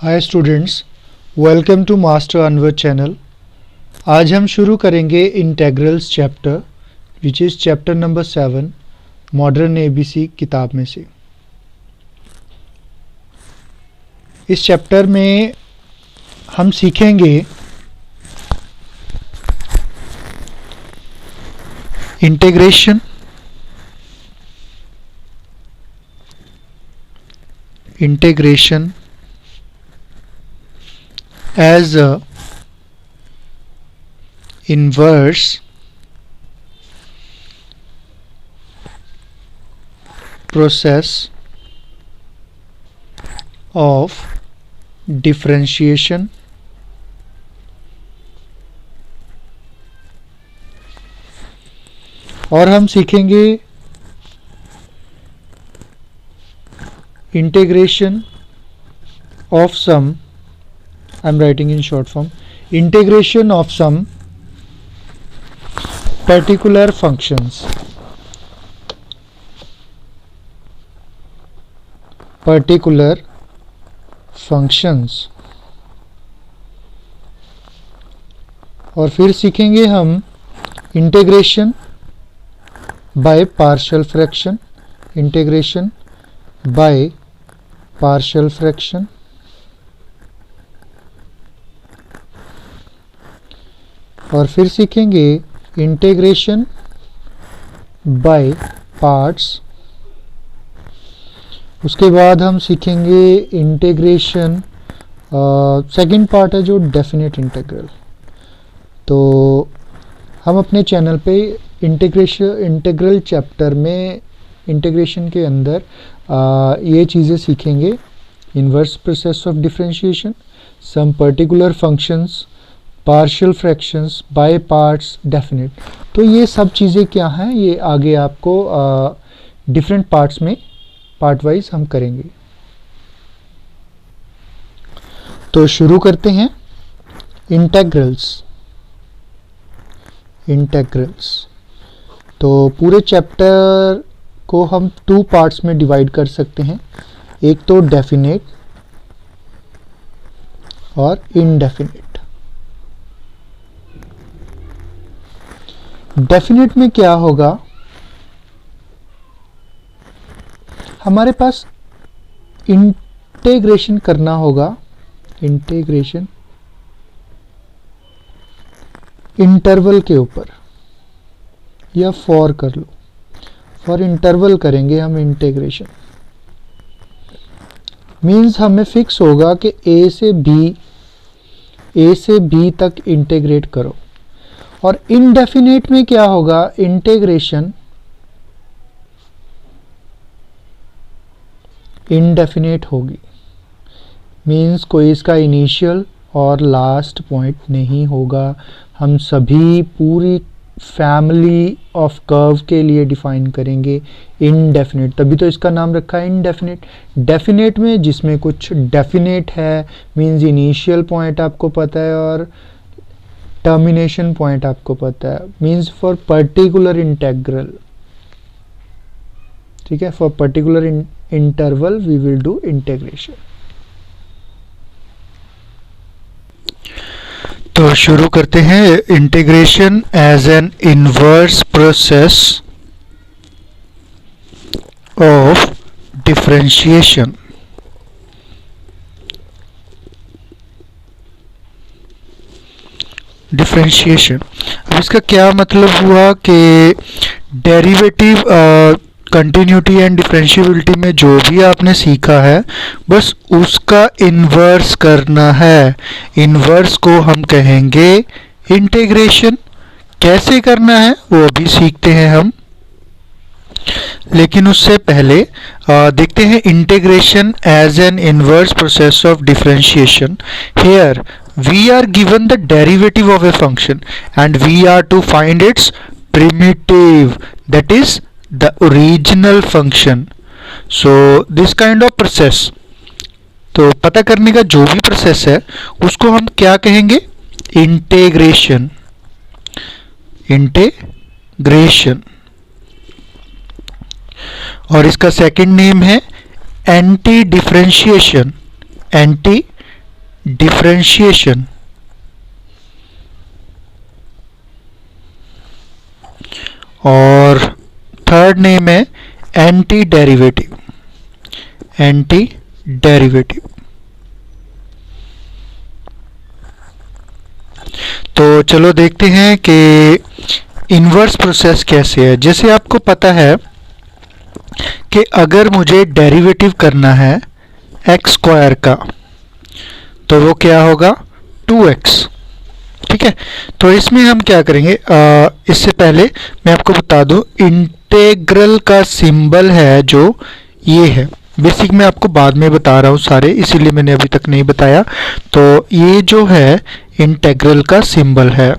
Hi students, welcome to master Anwar channel. आज हम शुरू करेंगे integrals chapter which is chapter number 7 modern ABC किताब में से। इस चैप्टर में हम सीखेंगे integration, as a inverse process of differentiation और हम सीखेंगे integration of some, I'm writing in short form, integration of some particular functions, और फिर सीखेंगे हम इंटीग्रेशन बाय पार्शियल फ्रैक्शन, और फिर सीखेंगे इंटीग्रेशन बाय पार्ट्स। उसके बाद हम सीखेंगे इंटीग्रेशन, सेकंड पार्ट है जो डेफिनेट इंटीग्रल। तो हम अपने चैनल पे इंटीग्रल चैप्टर में इंटीग्रेशन के अंदर ये चीज़ें सीखेंगे: inverse process of differentiation, some particular functions, partial fractions, by parts, definite. तो ये सब चीज़ें क्या हैं, ये आगे आपको डिफरेंट पार्ट्स में पार्ट वाइज हम करेंगे। तो शुरू करते हैं। इंटीग्रल्स। तो पूरे चैप्टर को हम 2 पार्ट्स में डिवाइड कर सकते हैं, एक तो डेफिनेट और इनडेफिनेट। डेफिनेट में क्या होगा, हमारे पास इंटीग्रेशन करना होगा, इंटीग्रेशन इंटरवल के ऊपर, या फॉर कर लो, फॉर इंटरवल करेंगे हम इंटीग्रेशन। मीन्स हमें फिक्स होगा कि ए से बी तक इंटीग्रेट करो। और इनडेफिनेट में क्या होगा, इंटीग्रेशन इनडेफिनेट होगी। मीन्स कोई इसका इनिशियल और लास्ट पॉइंट नहीं होगा। हम सभी पूरी फैमिली ऑफ कर्व के लिए डिफाइन करेंगे इनडेफिनेट, तभी तो इसका नाम रखा है इनडेफिनेट। डेफिनेट में जिसमें कुछ डेफिनेट है, मीन्स इनिशियल पॉइंट आपको पता है और टर्मिनेशन पॉइंट आपको पता है, मीन्स फॉर पर्टिकुलर इंटीग्रल। ठीक है, for particular interval we will do integration. तो शुरू करते हैं। Integration as an inverse process of differentiation. अब इसका क्या मतलब हुआ कि डेरिवेटिव, कंटिन्यूटी एंड डिफरेंशिएबिलिटी में जो भी आपने सीखा है बस उसका इन्वर्स करना है। इन्वर्स को हम कहेंगे इंटीग्रेशन। कैसे करना है वो अभी सीखते हैं हम, लेकिन उससे पहले देखते हैं integration as an inverse process of differentiation. Here we are given the derivative of a function and we are to find its primitive, that is the original function. So this kind of process, तो पता करने का जो भी process है उसको हम क्या कहेंगे, इंटीग्रेशन। और इसका सेकंड नेम है एंटी डिफरेंशिएशन। डिफरेंशिएशन। और थर्ड नेम है एंटी डेरिवेटिव। Anti derivative. तो चलो देखते हैं कि इन्वर्स प्रोसेस कैसे है। जैसे आपको पता है कि अगर मुझे डेरिवेटिव करना है एक्स स्क्वायर का तो वो क्या होगा 2x। ठीक है, तो इसमें हम क्या करेंगे, इससे पहले मैं आपको बता दूं इंटेग्रल का सिंबल है जो ये है। बेसिक मैं आपको बाद में बता रहा हूँ सारे, इसीलिए मैंने अभी तक नहीं बताया। तो ये जो है इंटेग्रल का सिंबल है।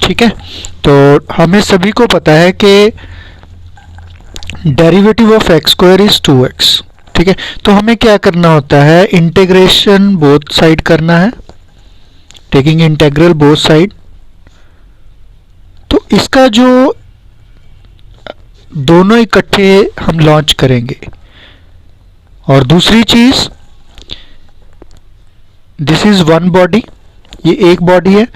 ठीक है, तो हमें सभी को पता है कि derivative of x square is 2x। ठीक है, तो हमें क्या करना होता है, इंटीग्रेशन बोथ साइड करना है, टेकिंग इंटेग्रल बोथ साइड। तो इसका जो दोनों इकट्ठे हम लॉन्च करेंगे। और दूसरी चीज, दिस इज वन बॉडी, ये एक बॉडी है।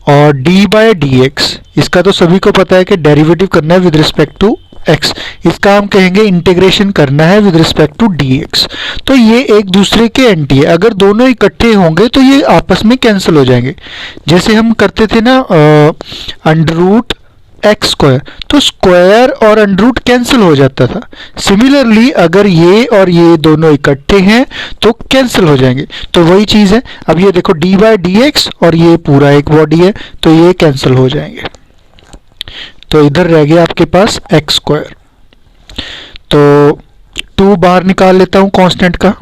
और डी बाय डी एक्स, इसका तो सभी को पता है कि डेरिवेटिव करना है विद रिस्पेक्ट टू एक्स, इसका हम कहेंगे इंटीग्रेशन करना है with respect to d x. तो ये एक दूसरे के एंटी है, अगर दोनों इकट्ठे होंगे तो ये आपस में कैंसिल हो जाएंगे। जैसे हम करते थे ना अंडर रूट एक्स स्क्वायर, तो स्क्वायर और अंडर रूट कैंसिल हो जाता था। सिमिलरली अगर ये और ये दोनों इकट्ठे हैं तो कैंसिल हो जाएंगे। तो वही चीज है, अब ये देखो डी बाय डी एक्स और ये पूरा एक बॉडी है तो ये कैंसिल हो जाएंगे। तो इधर रह गया आपके पास एक्स स्क्वायर। तो 2 बाहर निकाल लेता हूं कांस्टेंट का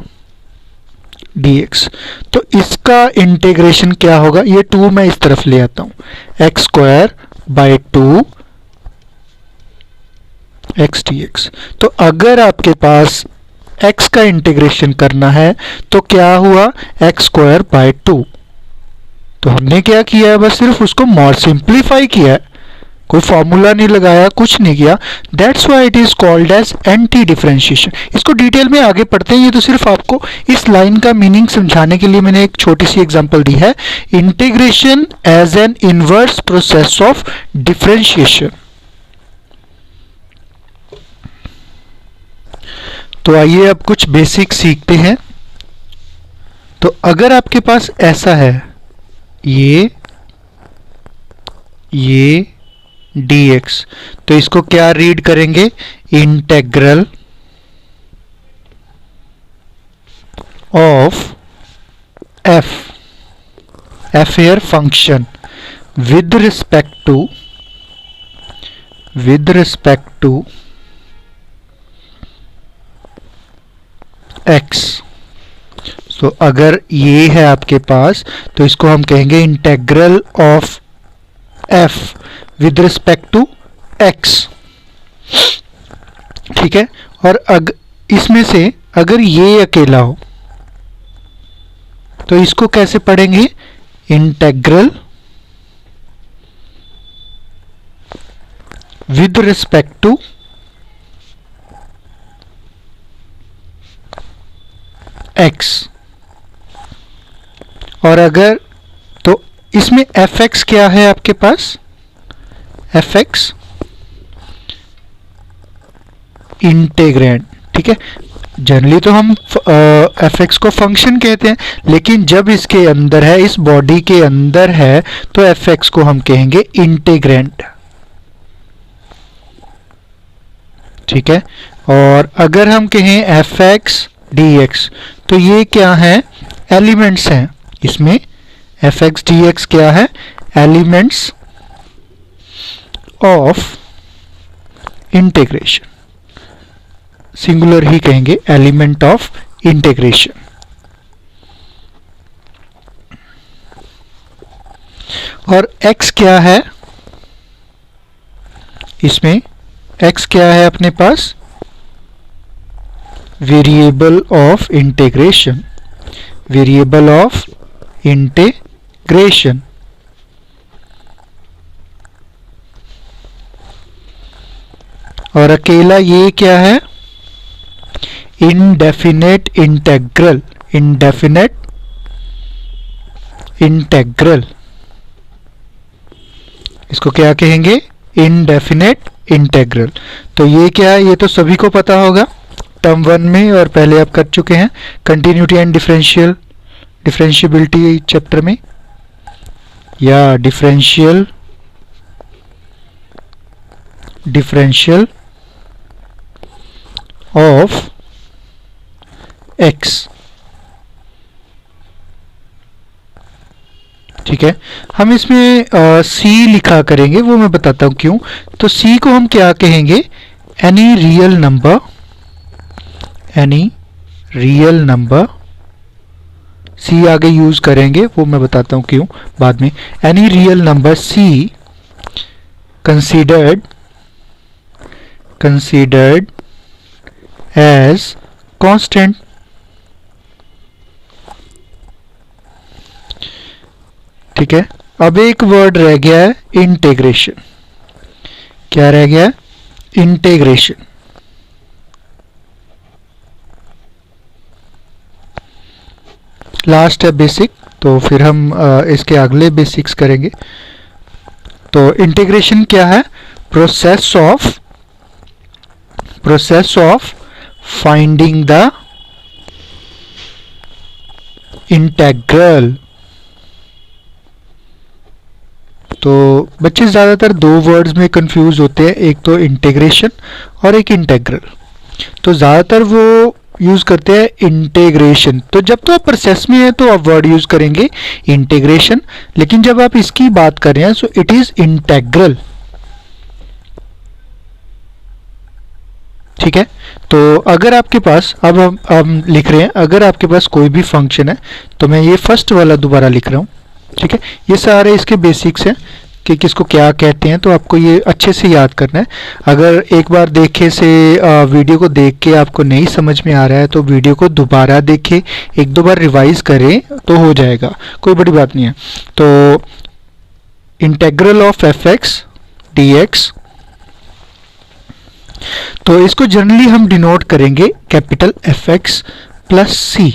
dx। तो इसका इंटीग्रेशन क्या होगा, ये 2 मैं इस तरफ ले आता हूं, x square by 2 x dx। तो अगर आपके पास x का इंटीग्रेशन करना है तो क्या हुआ, एक्स स्क्वायर बाय 2। तो हमने क्या किया है, बस सिर्फ उसको मोर सिंप्लीफाई किया है, कोई फॉर्मूला नहीं लगाया, कुछ नहीं किया। That's why it is called as anti differentiation. इसको डिटेल में आगे पढ़ते हैं, ये तो सिर्फ आपको इस लाइन का मीनिंग समझाने के लिए मैंने एक छोटी सी एग्जांपल दी है। Integration as an inverse process of differentiation. तो आइए अब कुछ बेसिक सीखते हैं। तो अगर आपके पास ऐसा है, ये dx, तो इसको क्या रीड करेंगे, integral of f here function with respect to x। तो अगर ये है आपके पास तो इसको हम कहेंगे integral of f with respect to x। ठीक है, और इसमें से अगर ये अकेला हो तो इसको कैसे पढ़ेंगे, integral with respect to x। और अगर तो इसमें fx क्या है आपके पास, fx इंटीग्रैंड। ठीक है, जनरली तो हम fx को फंक्शन कहते हैं, लेकिन जब इसके अंदर है, इस बॉडी के अंदर है, तो fx को हम कहेंगे इंटीग्रैंड। ठीक है, और अगर हम कहें fx dx, तो ये क्या है, एलिमेंट्स हैं इसमें। fx dx क्या है, एलिमेंट्स ऑफ इंटीग्रेशन, सिंगुलर ही कहेंगे, एलिमेंट ऑफ इंटीग्रेशन। और x क्या है, इसमें x क्या है अपने पास, variable of integration, variable of integration. और अकेला ये क्या है, इंडेफिनेट इंटेग्रल, इंडेफिनेट इंटेग्रल, इसको क्या कहेंगे? Indefinite integral. तो ये क्या है? ये तो सभी को पता होगा टर्म 1 में, और पहले आप कर चुके हैं कंटिन्यूटी एंड डिफरेंशियबिलिटी चैप्टर में, या डिफरेंशियल ऑफ एक्स। ठीक है, हम इसमें सी लिखा करेंगे, वो मैं बताता हूं क्यों। तो सी को हम क्या कहेंगे? Any real number, any real number, C आगे यूज करेंगे, वो मैं बताता हूं क्यों बाद में। Any real number C considered as constant. ठीक है, अब एक वर्ड रह गया है इंटीग्रेशन। क्या रह गया है? इंटीग्रेशन। लास्ट है बेसिक, तो फिर हम इसके अगले बेसिक्स करेंगे। तो इंटीग्रेशन क्या है? Process of finding the integral. तो बच्चे ज़्यादातर दो वर्ड्स में कंफ्यूज होते हैं, एक तो इंटीग्रेशन और एक इंटेग्रल। तो ज़्यादातर वो यूज़ करते हैं इंटीग्रेशन। तो जब तो आप प्रोसेस में है तो आप वर्ड यूज़ करेंगे इंटीग्रेशन, लेकिन जब आप इसकी बात कर रहे हैं सो इट इज़ इंटेग्रल। ठीक है, तो अगर आपके पास, अब हम लिख रहे हैं, अगर आपके पास कोई भी फंक्शन है, तो मैं ये फर्स्ट वाला दोबारा लिख रहा हूँ। ठीक है, ये सारे इसके बेसिक्स हैं कि किसको क्या कहते हैं, तो आपको ये अच्छे से याद करना है। अगर एक बार देखे से वीडियो को देख के आपको नहीं समझ में आ रहा है तो वीडियो को दोबारा देखें, एक दो बार रिवाइज करें तो हो जाएगा, कोई बड़ी बात नहीं है। तो integral of F x d x, तो इसको जनरली हम डिनोट करेंगे capital F x plus C.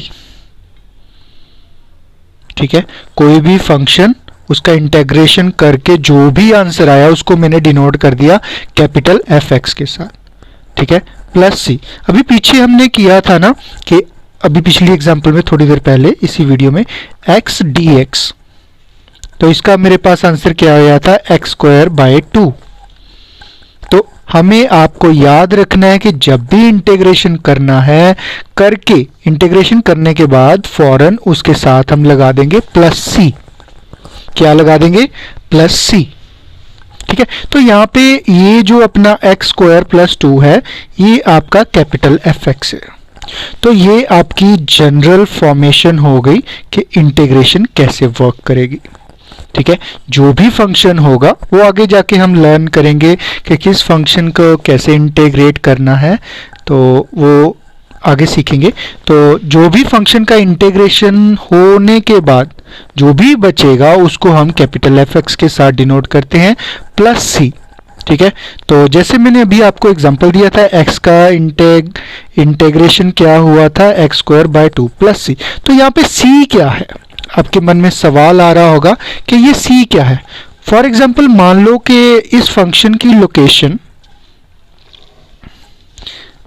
ठीक है, कोई भी फंक्शन उसका इंटेग्रेशन करके जो भी आंसर आया उसको मैंने डिनोट कर दिया कैपिटल एफ एक्स के साथ। ठीक है, प्लस सी। अभी पीछे हमने किया था ना कि अभी पिछली एग्जांपल में थोड़ी देर पहले इसी वीडियो में एक्स डी एक्स, तो इसका मेरे पास आंसर क्या आया था? X square by 2। तो हमें आपको याद रखना है कि जब भी इंटीग्रेशन करना है, करके इंटीग्रेशन करने के बाद फौरन उसके साथ हम लगा देंगे प्लस सी। क्या लगा देंगे? Plus C. ठीक है, तो यहाँ पे ये जो अपना एक्स स्क्वायर प्लस 2 है, ये आपका कैपिटल एफ एक्स है। तो ये आपकी जनरल फॉर्मेशन हो गई कि इंटीग्रेशन कैसे वर्क करेगी। ठीक है, जो भी फंक्शन होगा वो आगे जाके हम लर्न करेंगे कि किस फंक्शन को कैसे इंटीग्रेट करना है, तो वो आगे सीखेंगे। तो जो भी फंक्शन का इंटीग्रेशन होने के बाद जो भी बचेगा उसको हम कैपिटल एफ एक्स के साथ डिनोट करते हैं प्लस सी। ठीक है, तो जैसे मैंने अभी आपको एग्जांपल दिया था, एक्स का इंटीग्रेशन क्या हुआ था? X square by 2 plus C. तो यहाँ पे सी क्या है? आपके मन में सवाल आ रहा होगा कि ये सी क्या है। फॉर एग्जाम्पल मान लो कि इस फंक्शन की लोकेशन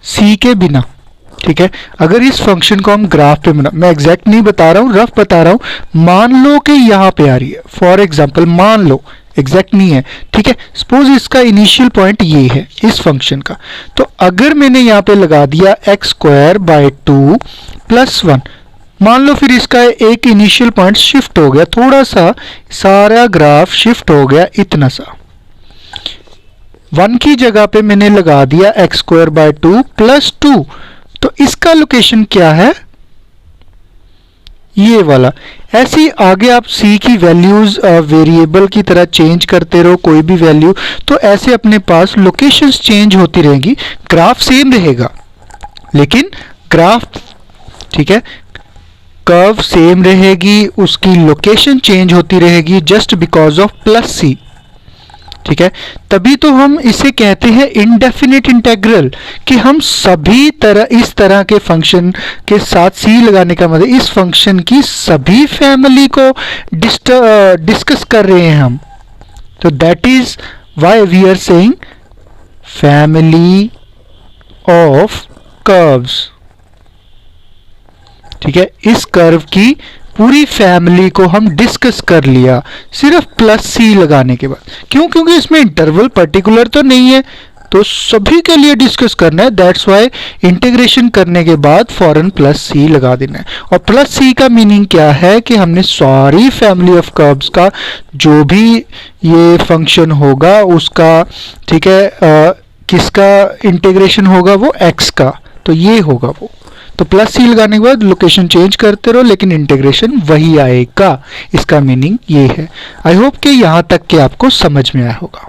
सी के बिना, ठीक है, अगर इस फंक्शन को हम ग्राफ पे बना, मैं एग्जैक्ट नहीं बता रहा हूं, रफ बता रहा हूं, मान लो कि यहां पे आ रही है, फॉर एग्जाम्पल मान लो, एग्जैक्ट नहीं है, ठीक है, सपोज इसका इनिशियल पॉइंट ये है इस फंक्शन का। तो अगर मैंने यहां पे लगा दिया एक्स स्क्वायर बाय 2 प्लस 1, मान लो फिर इसका एक इनिशियल पॉइंट शिफ्ट हो गया, थोड़ा सा सारा ग्राफ शिफ्ट हो गया इतना सा, 1 की जगह पे मैंने लगा दिया एक्स स्क्वायर बाय 2 प्लस 2, तो इसका लोकेशन क्या है? ये वाला। ऐसे ही आगे आप c की वैल्यूज वेरिएबल की तरह चेंज करते रहो, कोई भी वैल्यू, तो ऐसे अपने पास लोकेशंस चेंज होती रहेंगी, ग्राफ सेम रहेगा लेकिन ग्राफ, ठीक है, कर्व सेम रहेगी, उसकी लोकेशन चेंज होती रहेगी just because of plus C. ठीक है, तभी तो हम इसे कहते हैं इंडेफिनिट इंटेग्रल, कि हम सभी तरह इस तरह के फंक्शन के साथ सी लगाने का मतलब इस फंक्शन की सभी फैमिली को डिस्कस कर रहे हैं हम। तो that is why we are saying family of curves. ठीक है, इस कर्व की पूरी फैमिली को हम डिस्कस कर लिया सिर्फ प्लस सी लगाने के बाद। क्यों? क्योंकि इसमें इंटरवल पर्टिकुलर तो नहीं है, तो सभी के लिए डिस्कस करना है। दैट्स वाई इंटीग्रेशन करने के बाद फौरन प्लस सी लगा देना है। और प्लस सी का मीनिंग क्या है कि हमने सारी फैमिली ऑफ कर्व्स का जो भी ये फंक्शन होगा उसका, ठीक है, किसका इंटीग्रेशन होगा? वो एक्स का, तो ये होगा वो। तो प्लस सी लगाने के बाद लोकेशन चेंज करते रहो लेकिन इंटीग्रेशन वही आएगा। इसका मीनिंग ये है। आई होप कि यहां तक के आपको समझ में आया होगा।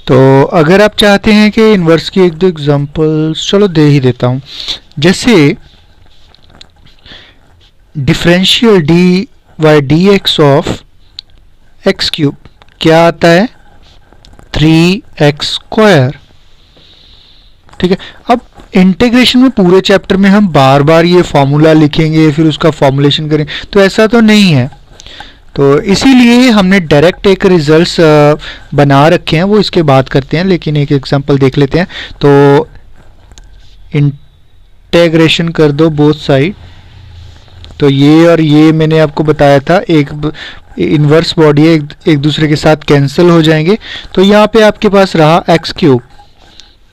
तो अगर आप चाहते हैं कि इनवर्स की एक दो एग्जांपल्स, चलो दे ही देता हूं। जैसे differential d y d x of x cube क्या आता है? 3x square. ठीक है, अब इंटीग्रेशन में पूरे चैप्टर में हम बार बार ये फॉर्मूला लिखेंगे फिर उसका फॉर्मुलेशन करेंगे, तो ऐसा तो नहीं है। तो इसीलिए हमने डायरेक्ट एक रिजल्ट्स बना रखे हैं, वो इसके बाद करते हैं, लेकिन एक एग्जांपल देख लेते हैं। तो इंटीग्रेशन कर दो बोथ साइड। तो ये और ये मैंने आपको बताया था, एक इनवर्स बॉडी है, एक दूसरे के साथ कैंसिल हो जाएंगे। तो यहाँ पे आपके पास रहा एक्स क्यूब,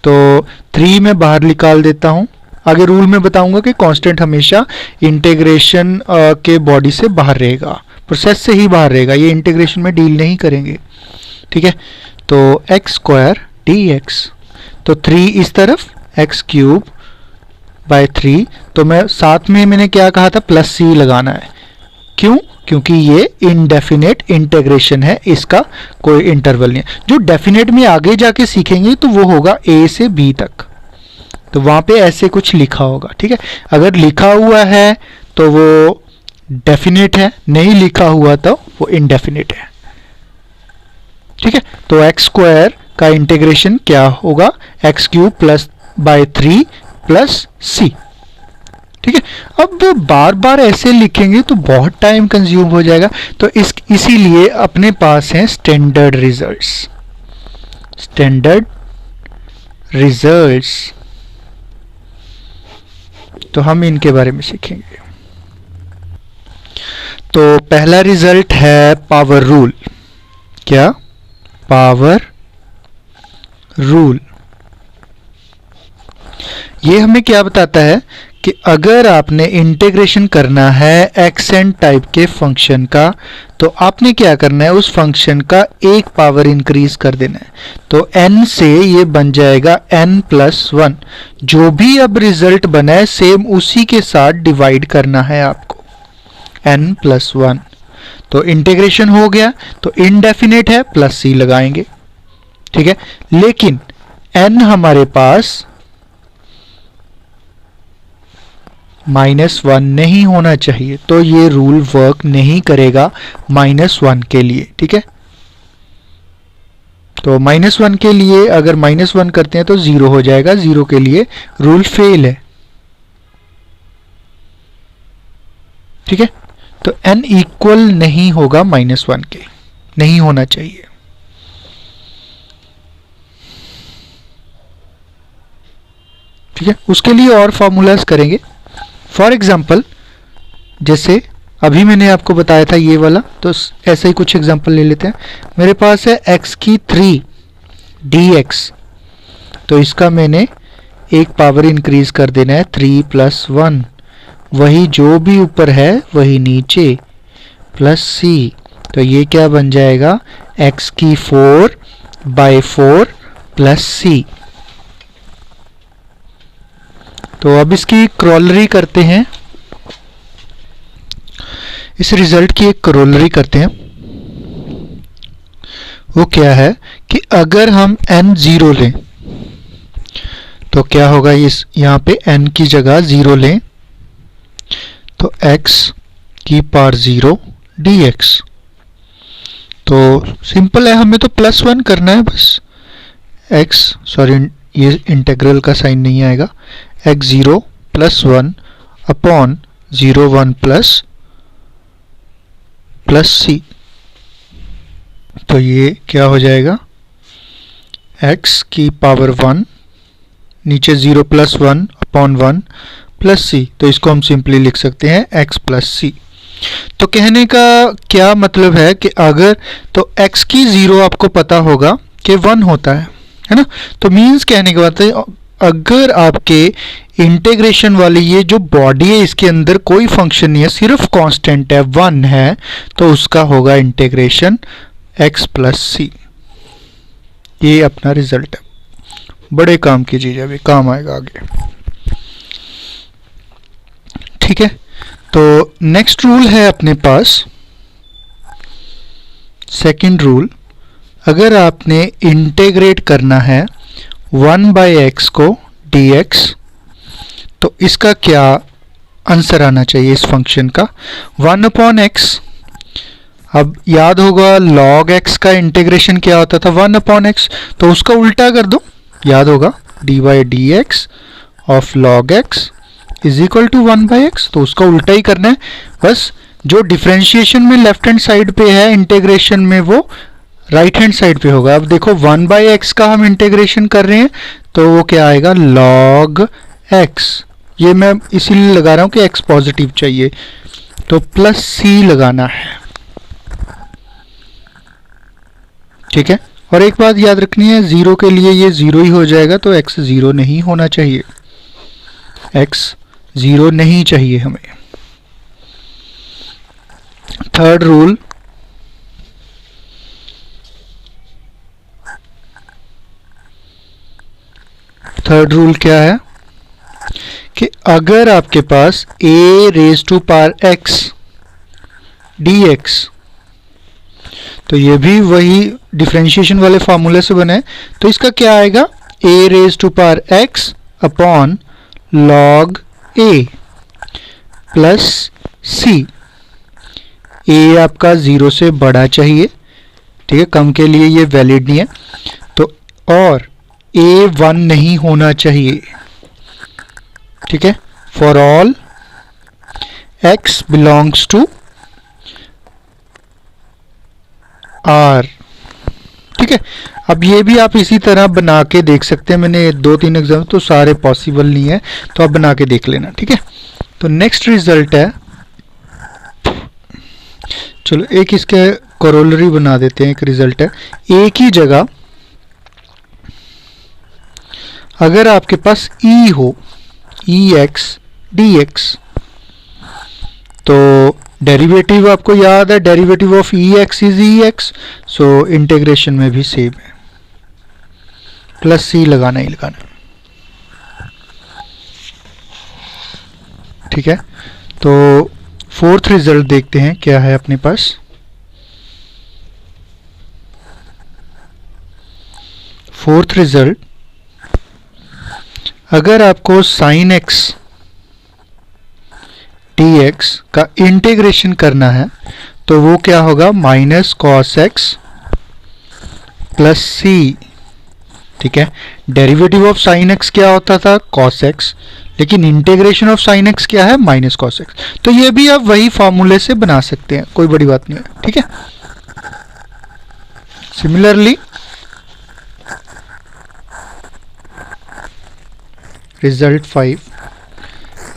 तो 3 में बाहर निकाल देता हूँ। आगे रूल में बताऊंगा कि कांस्टेंट हमेशा इंटीग्रेशन के बॉडी से बाहर रहेगा, प्रोसेस से ही बाहर रहेगा, ये इंटीग्रेशन में डील नहीं करेंगे। ठीक है, तो एक्स स्क्वायर डी एक्स, तो 3 इस तरफ, एक्स क्यूब बाय 3। तो मैं साथ में मैंने क्या कहा था? प्लस सी लगाना है। क्यों? क्योंकि ये इनडेफिनेट इंटीग्रेशन है, इसका कोई इंटरवल नहीं है। जो डेफिनेट में आगे जाके सीखेंगे तो वो होगा ए से बी तक, तो वहां पे ऐसे कुछ लिखा होगा। ठीक है, अगर लिखा हुआ है तो वो डेफिनेट है, नहीं लिखा हुआ तो वो इनडेफिनेट है। ठीक है, तो एक्स स्क्वायर का इंटीग्रेशन क्या होगा? X cube plus by 3 plus C. ठीक है, अब बार बार ऐसे लिखेंगे तो बहुत टाइम कंज्यूम हो जाएगा, तो इसीलिए अपने पास हैं स्टैंडर्ड रिजल्ट्स। स्टैंडर्ड रिजल्ट्स, तो हम इनके बारे में सीखेंगे। तो पहला रिजल्ट है पावर रूल। क्या? Power rule. ये हमें क्या बताता है कि अगर आपने इंटीग्रेशन करना है एक्स एन टाइप के फंक्शन का, तो आपने क्या करना है? उस फंक्शन का एक पावर इंक्रीज कर देना है। तो n से ये बन जाएगा n+1। जो भी अब रिजल्ट बना है सेम उसी के साथ डिवाइड करना है आपको, n+1। तो इंटीग्रेशन हो गया, तो इनडेफिनेट है, प्लस सी लगाएंगे। ठीक है, लेकिन n हमारे पास -1 नहीं होना चाहिए, तो ये रूल वर्क नहीं करेगा -1 के लिए। ठीक है, तो -1 के लिए अगर -1 करते हैं तो 0 हो जाएगा, 0 के लिए रूल फेल है। ठीक है, तो n इक्वल नहीं होगा -1 के, नहीं होना चाहिए। ठीक है, उसके लिए और फॉर्मूलाज करेंगे। फॉर एग्जाम्पल, जैसे अभी मैंने आपको बताया था ये वाला, तो ऐसा ही कुछ एग्जाम्पल ले लेते हैं। मेरे पास है x की 3 dx, तो इसका मैंने एक पावर इंक्रीज कर देना है 3+1, वही जो भी ऊपर है वही नीचे, प्लस सी। तो ये क्या बन जाएगा? x की 4/4 प्लस सी। तो अब इसकी क्रॉलरी करते हैं, इस रिजल्ट की एक क्रॉलरी करते हैं। वो क्या है कि अगर हम n 0 लें तो क्या होगा? इस यहाँ पे n की जगह 0 लें तो x की पावर 0 dx, तो सिंपल है, हमें तो +1 करना है बस। x, सॉरी ये इंटीग्रल का साइन नहीं आएगा, x0 + 1 अपॉन 0 1 प्लस c। तो ये क्या हो जाएगा, x की पावर 1, नीचे 0 + 1 अपॉन 1 प्लस c। तो इसको हम सिंपली लिख सकते हैं x + c। तो कहने का क्या मतलब है कि अगर तो x की 0 आपको पता होगा कि 1 होता है ना। तो मीन्स कहने की बात है, अगर आपके इंटीग्रेशन वाली ये जो बॉडी है इसके अंदर कोई फंक्शन नहीं है, सिर्फ कांस्टेंट है, 1 है, तो उसका होगा इंटीग्रेशन x + c। ये अपना रिजल्ट है। बड़े काम की चीज है, अभी काम आएगा आगे। ठीक है, तो नेक्स्ट रूल है अपने पास सेकंड रूल। अगर आपने इंटीग्रेट करना है 1/x को dx, तो इसका क्या आंसर आना चाहिए इस फंक्शन का, 1/x। अब याद होगा log x का इंटीग्रेशन क्या होता था, 1/x। तो उसका उल्टा कर दो, याद होगा dy/dx of log x is equal to 1/x। तो उसका उल्टा ही करना है, बस जो डिफरेंशिएशन में लेफ्ट हैंड साइड पे है इंटीग्रेशन में, वो राइट हैंड साइड पे होगा। अब देखो 1/x का हम इंटीग्रेशन कर रहे हैं, तो वो क्या आएगा, log x। ये मैं इसीलिए लगा रहा हूं कि x पॉजिटिव चाहिए, तो +c लगाना है। ठीक है, और एक बात याद रखनी है, 0 के लिए ये 0 ही हो जाएगा, तो x 0 नहीं होना चाहिए, x 0 नहीं चाहिए हमें। थर्ड रूल, क्या है कि अगर आपके पास a⁻x dx, तो ये भी वही डिफरेंशिएशन वाले फार्मूले से बना है, तो इसका क्या आएगा, a⁻x upon log a plus c। a आपका 0 से बड़ा चाहिए, ठीक है, कम के लिए ये वैलिड नहीं है, तो और a 1 नहीं होना चाहिए। ठीक है, for all x belongs to r। ठीक है, अब ये भी आप इसी तरह बना के देख सकते हैं, मैंने 2-3 एग्जाम, तो सारे पॉसिबल नहीं है, तो आप बना के देख लेना। ठीक है, तो नेक्स्ट रिजल्ट है, चलो एक इसके कोरोलरी बना देते हैं। एक रिजल्ट है, a की जगह अगर आपके पास e हो, ex dx, तो डेरिवेटिव आपको याद है, derivative of ex is ex, so integration में भी सेम है, +c लगाना ही लगाना। ठीक है, तो फोर्थ रिजल्ट देखते हैं क्या है अपने पास। फोर्थ रिजल्ट, अगर आपको sin x dx का इंटीग्रेशन करना है, तो वो क्या होगा, -cos x प्लस c। ठीक है, डेरिवेटिव ऑफ sin x क्या होता था, cos x, लेकिन इंटीग्रेशन ऑफ sin x क्या है, -cos x। तो ये भी आप वही फॉर्मूले से बना सकते हैं, कोई बड़ी बात नहीं है। ठीक है, सिमिलरली रिजल्ट 5,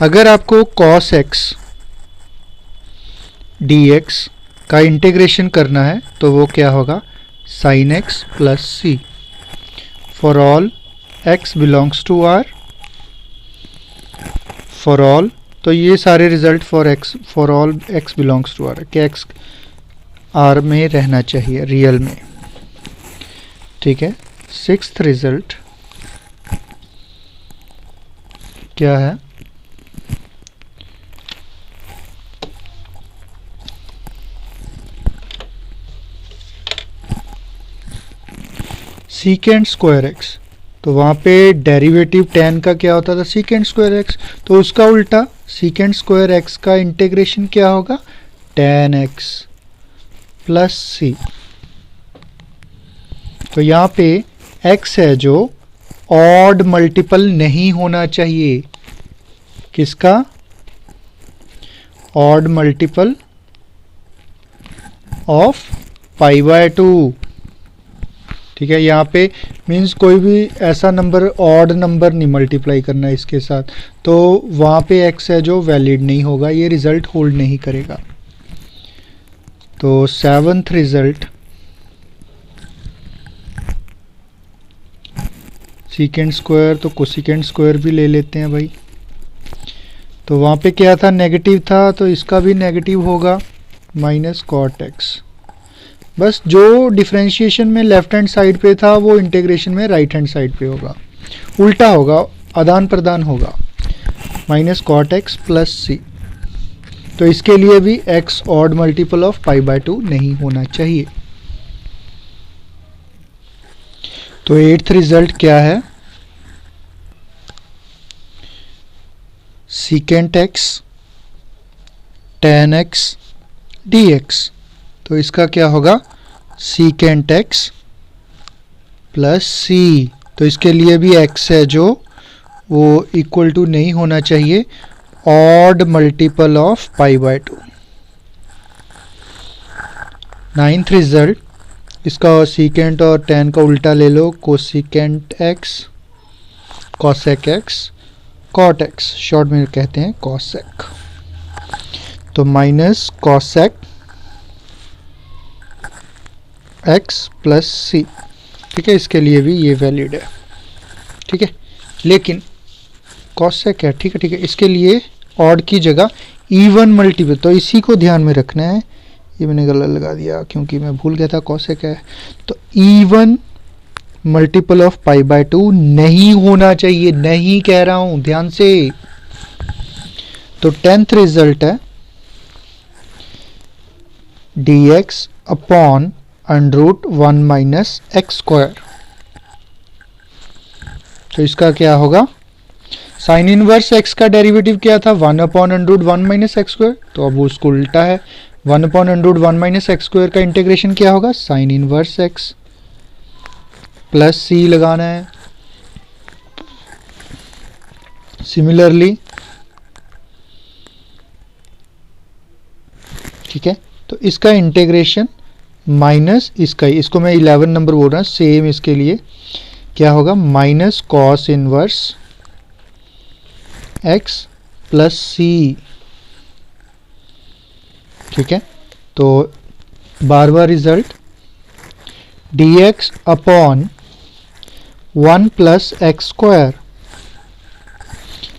अगर आपको cos x dx का इंटीग्रेशन करना है, तो वो क्या होगा, sin x plus c for all x belongs to r। For all, तो ये सारे result for all x belongs to r, कि x r में रहना चाहिए, रियल में। ठीक है, सिक्स्थ रिजल्ट क्या है, सीकेंट स्क्वायर x। तो वहाँ पे डेरिवेटिव tan का क्या होता था, सीकेंट स्क्वायर x, तो उसका उल्टा सीकेंट स्क्वायर x का इंटीग्रेशन क्या होगा, tan x प्लस c। तो यहाँ पे x है जो ऑड मल्टीपल नहीं होना चाहिए। किसका? Odd multiple of pi by 2। ठीक है, यहाँ पे मीन्स कोई भी ऐसा नंबर ऑड नंबर नहीं मल्टीप्लाई करना है इसके साथ, तो वहाँ पे x है जो वैलिड नहीं होगा, ये रिजल्ट होल्ड नहीं करेगा। तो 7th रिजल्ट सीकेंड स्क्वायर, तो कोसिकेंड स्क्वायर भी ले लेते हैं भाई। तो वहाँ पे क्या था? नेगेटिव था, तो इसका भी नेगेटिव होगा, माइनस कॉट एक्स। बस जो डिफरेंशिएशन में लेफ्ट हैंड साइड पे था वो इंटीग्रेशन में राइट हैंड साइड पे होगा, उल्टा होगा, आदान प्रदान होगा, minus cot x plus C. तो इसके लिए भी x odd multiple of pi by 2 नहीं होना चाहिए। तो 8th रिजल्ट क्या है? Secant x tan x dx। तो इसका क्या होगा? Secant x plus C. तो इसके लिए भी x है जो वो इक्वल टू नहीं होना चाहिए odd multiple of pi by 2। 9th result, इसका सीकेंट और tan का उल्टा ले लो, cosecant x cosec x cot x, short में कहते हैं कॉसेक। तो minus cosec x plus C. ठीक है, इसके लिए भी ये वैलिड है। ठीक है, लेकिन कॉसेक है, ठीक है ठीक है, इसके लिए ऑड की जगह इवन मल्टीपल, तो इसी को ध्यान में रखना है। ये मैंने गलत लगा दिया क्योंकि मैं भूल गया था कॉसेक है। तो even multiple of pi by 2 नहीं होना चाहिए, नहीं कह रहा हूं, ध्यान से। तो 10th रिजल्ट है dx upon under root 1 minus x square. तो इसका क्या होगा? साइन इनवर्स x का डेरिवेटिव क्या था? 1 upon under root 1 minus x square. तो अब उसको उल्टा है, 1 upon under root 1 minus x square का इंटीग्रेशन क्या होगा? Sine inverse x plus C लगाना है। सिमिलरली, ठीक है, तो इसका इंटीग्रेशन माइनस इसका ही, इसको मैं 11 नंबर बोल रहा हूँ, सेम इसके लिए क्या होगा? Minus cos inverse x plus C. ठीक है, तो 12वां result dx upon 1 plus x square.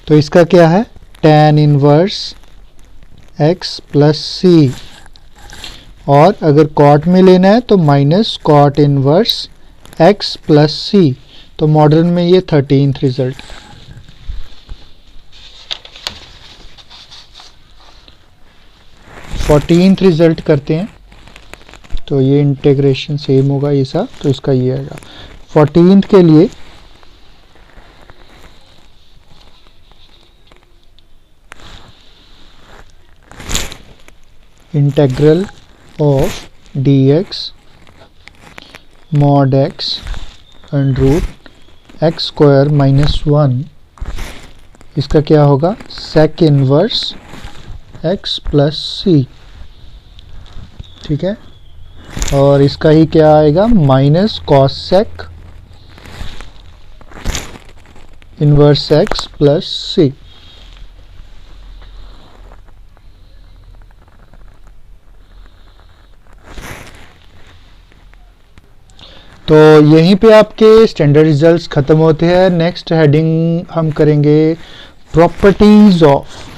तो इसका क्या है? tan inverse x plus C. और अगर कॉट में लेना है तो minus cot inverse x plus C. तो मॉडर्न में ये 13th रिजल्ट। फोर्टीन्थ रिजल्ट करते हैं, तो ये इंटीग्रेशन सेम होगा ये सब, तो इसका ये आएगा 14th के लिए। Integral of dx mod x under root x square minus 1, इसका क्या होगा? Sec inverse x plus C. ठीक है, और इसका ही क्या आएगा? Minus cosec inverse x plus C. तो यहीं पे आपके स्टैंडर्ड रिजल्ट्स खत्म होते हैं। नेक्स्ट हेडिंग हम करेंगे properties of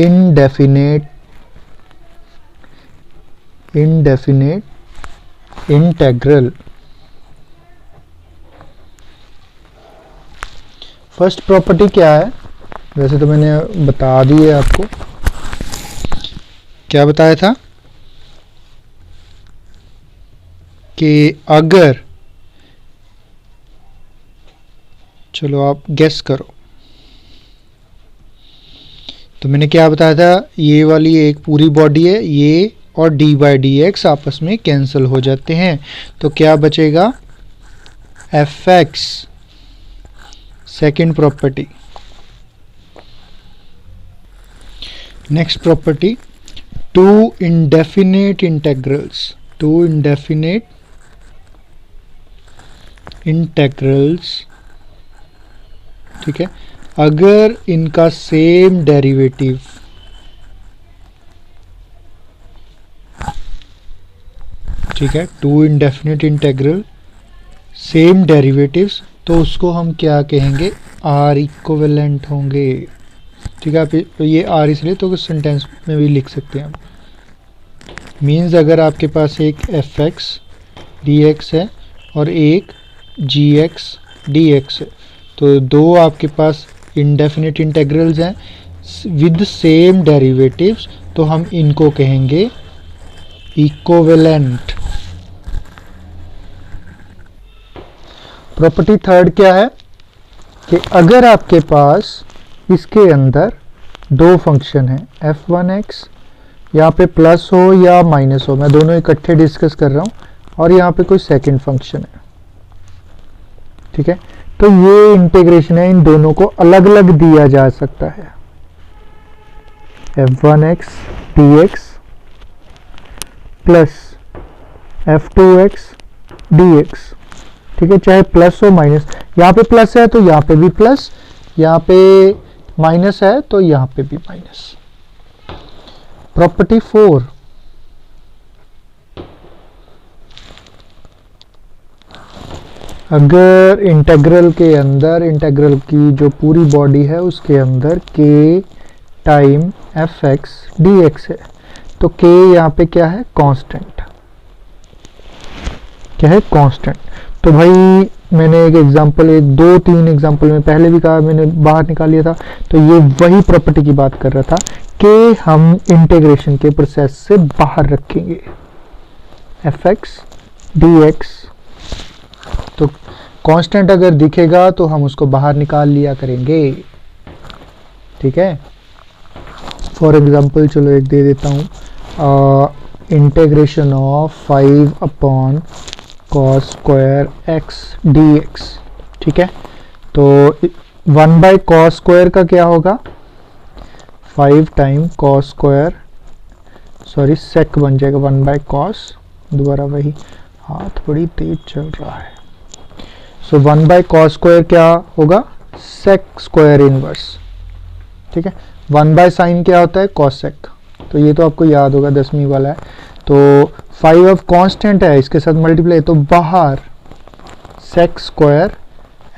indefinite integral। First property क्या है? वैसे तो मैंने बता दी है आपको। क्या बताया था? कि अगर, चलो आप गेस करो, तो मैंने क्या बताया था, ये वाली एक पूरी बॉडी है, ये और डी बाई डी एक्स आपस में कैंसिल हो जाते हैं, तो क्या बचेगा, F X. Second property, next property, two indefinite integrals, two indefinite integrals, ठीक है, अगर इनका सेम डेरिवेटिव ठीक है, two indefinite integral same derivatives, तो उसको हम क्या कहेंगे, आर इक्विवेलेंट होंगे। ठीक है, आप ये आर इसलिए तो सेंटेंस में भी लिख सकते हैं आप। मीन्स अगर आपके पास एक एफ एक्स डी एक्स है और एक जी एक्स डी एक्स है, तो दो आपके पास इंडेफिनिट इंटेग्रल्स हैं विद सेम डेरिवेटिव्स, तो हम इनको कहेंगे इक्विवेलेंट। प्रॉपर्टी थर्ड क्या है कि अगर आपके पास इसके अंदर दो फंक्शन हैं f1x, यहाँ पे प्लस हो या माइनस हो, मैं दोनों इकट्ठे डिस्कस कर रहा हूँ, और यहाँ पे कोई सेकंड फंक्शन है, ठीक है, तो ये इंटीग्रेशन है, इन दोनों को अलग अलग दिया जा सकता है, f1x dx plus f2x dx, ठीक है, चाहे प्लस हो माइनस, यहाँ पे प्लस है तो यहाँ पे भी प्लस, यहाँ पे माइनस है तो यहाँ पे भी माइनस। प्रॉपर्टी 4, अगर इंटीग्रल के अंदर, इंटीग्रल की जो पूरी बॉडी है उसके अंदर k time F x d x है, तो k यहाँ पे क्या है, कांस्टेंट, क्या है, कांस्टेंट। तो भाई मैंने एक एग्जांपल, एक दो तीन एग्जांपल में पहले भी कहा, मैंने बाहर निकाल लिया था, तो ये वही प्रॉपर्टी की बात कर रहा था कि हम इंटीग्रेशन के प्रोसेस से बाहर रखेंगे एफ एक्स डी एक्स, तो कांस्टेंट अगर दिखेगा तो हम उसको बाहर निकाल लिया करेंगे, ठीक है। फॉर एग्जांपल चलो एक दे देता हूँ, integration of 5 upon cos square x d x, ठीक है, तो 1 बाई कॉस स्क्वायर का क्या होगा, 5 time cos square, sorry sec बन जाएगा 1 बाई कॉस, दोबारा वही, हाथ बड़ी तेज चल रहा है, सो 1 बाई कॉस स्क्वायर क्या होगा, सेक स्क्वायर इनवर्स, ठीक है। 1 बाय साइन क्या होता है, कॉसेक, तो ये तो आपको याद होगा 10वीं वाला है। तो 5 अब कांस्टेंट है, इसके साथ मल्टीप्लाई, तो बाहर sec square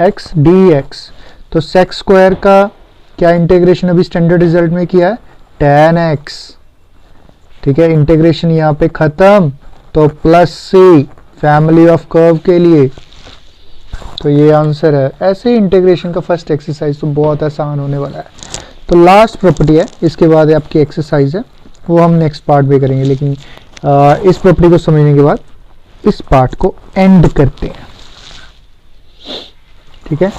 x d x, तो सेक स्क्वायर का क्या इंटीग्रेशन अभी स्टैंडर्ड रिजल्ट में किया है, tan x, ठीक है, इंटीग्रेशन यहाँ पे खत्म, तो plus c family of curve के लिए, तो ये आंसर है। ऐसे इंटीग्रेशन का फर्स्ट एक्सरसाइज तो बहुत आसान होने वाला है। तो लास्ट प्रॉपर्टी है, इसके बाद आपकी एक्सरसाइज है, वो हम नेक्स्ट पार्ट में करेंगे, लेकिन इस प्रॉपर्टी को समझने के बाद इस पार्ट को एंड करते हैं, ठीक है।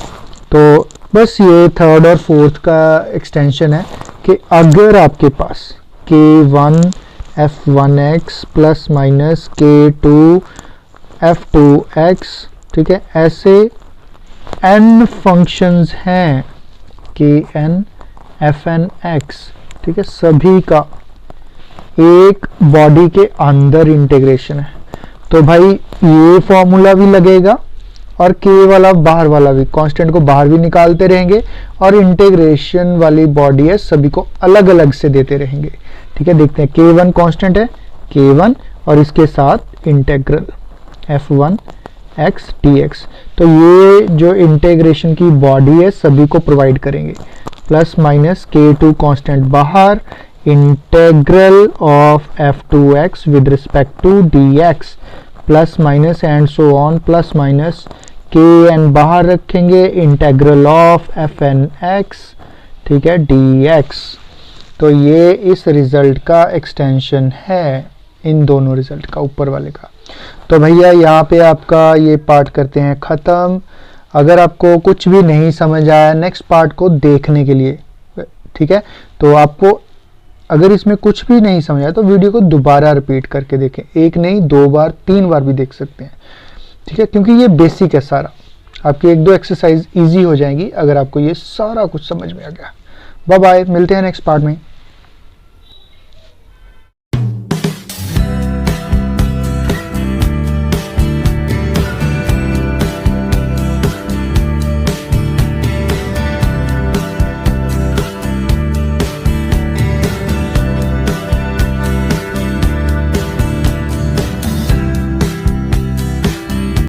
तो बस ये थर्ड और फोर्थ का एक्सटेंशन है कि अगर आपके पास k1 f1x plus minus k2 f2x, ठीक है, ऐसे n फंक्शंस हैं kn fnx, ठीक है, सभी का एक बॉडी के अंदर इंटीग्रेशन है, तो भाई ये फॉर्मूला भी लगेगा और k वाला बाहर वाला भी, कांस्टेंट को बाहर भी निकालते रहेंगे और इंटीग्रेशन वाली बॉडी है सभी को अलग अलग से देते रहेंगे, ठीक है। देखते हैं, k1 कांस्टेंट है, k1 और इसके साथ इंटीग्रल f1 x dx, तो ये जो इंटीग्रेशन की बॉडी है सभी को प्रोवाइड करेंगे, प्लस माइनस k2 कांस्टेंट बाहर, integral of f2x with respect to dx, plus minus and so on, plus minus kn बाहर रखेंगे, इंटीग्रल ऑफ fnx, ठीक है, dx। तो ये इस रिजल्ट का एक्सटेंशन है, इन दोनों रिजल्ट का, ऊपर वाले का। तो भैया यहाँ पे आपका ये पार्ट करते हैं ख़त्म। अगर आपको कुछ भी नहीं समझ आया नेक्स्ट पार्ट को देखने के लिए, ठीक है। तो आपको अगर इसमें कुछ भी नहीं समझ आया तो वीडियो को दोबारा रिपीट करके देखें, एक नहीं 2 बार 3 बार भी देख सकते हैं, ठीक है, क्योंकि ये बेसिक है सारा। आपकी 1-2 एक्सरसाइज इजी हो जाएंगी अगर आपको ये सारा कुछ समझ में आ गया। बाय बाय, मिलते हैं नेक्स्ट पार्ट में।